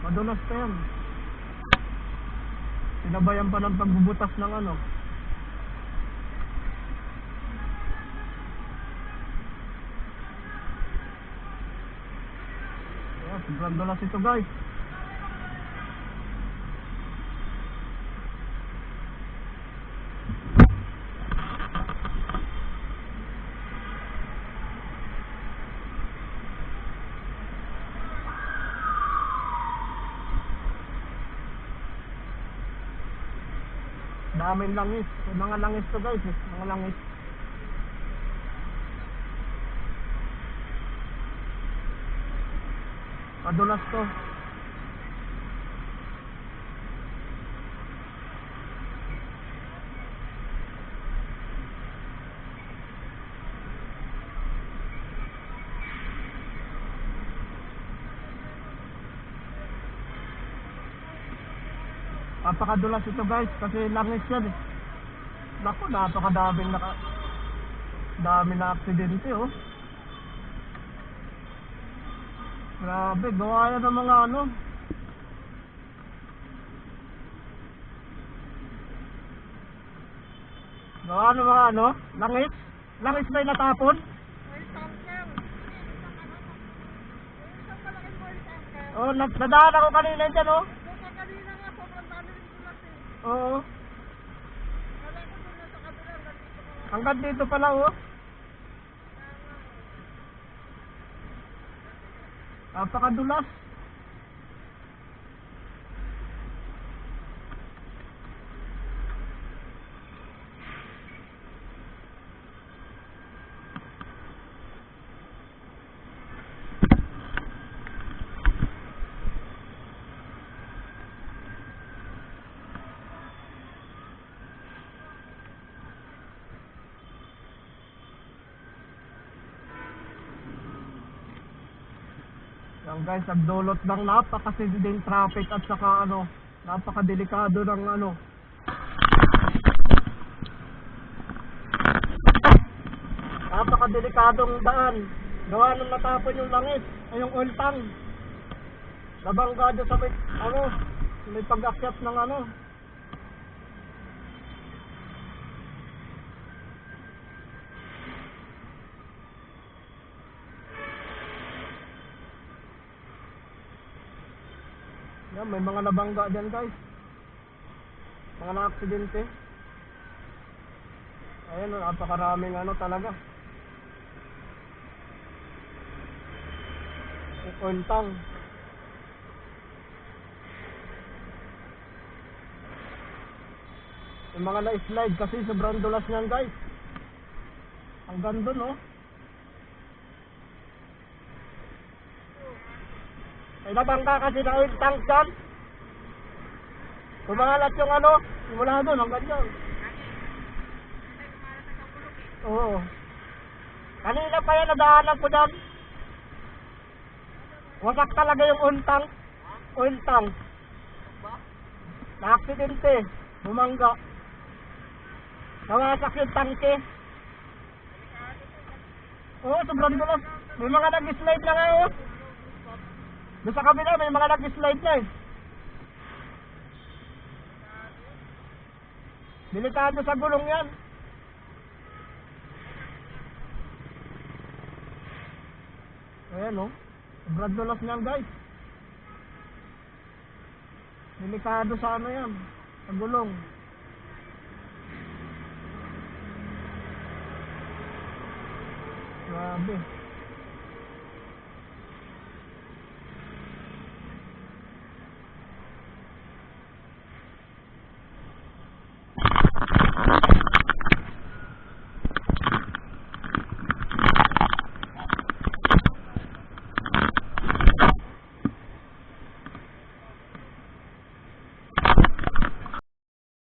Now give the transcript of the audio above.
Madulas pa yan. Sinabayan pa ng pagbubutas ng ano. Ayan, sobrang dulas ito guys. Daming langis. May mga langis to guys eh. Mga langis. Madulas to. Napakadulas ito guys kasi langis yan eh. Naku, napakadaming dami na aksidente oh. Grabe, gawa yan ng mga ano. Gawa ng mga ano, langis. Langis ba yung natapon? Oh, nadaan ako kanina dyan oh. Oo. Hanggang dito pala oh. Napakadulas. Yan guys, nagdulot ng napakasinding traffic at saka ano, napakadelikado ng ano. Napakadelikadong daan. Gawa nung natapon yung langis, ay yung oil tank. Nabangga doon sa may, ano, may pag-akyat ng ano. Yan, may mga nabangga dyan guys. Mga na-aksidente. Ayan, napakaraming ano talaga. Oil tank. Yung mga na-slide kasi sobrang dulas niyan guys. Hanggang dun oh. Ay nabangga kasi na oil tank dyan. Kumangalat yung ano, mula doon hanggang dyan. Oo. Kanina pa yan nadaanan ko dyan. Wasak talaga yung oil tank. Oil tank. Na-aksidente. Bumangga. Nawasak yung tangke. Oo, sobrang dulas. May mga nag-slide na ngayon. Doon sa kabila may mga nag-slide na eh. Delikado sa gulong yan. Ayan oh. Sobrang dulas niyan guys. Delikado sa ano yan. Sa gulong. Grabe.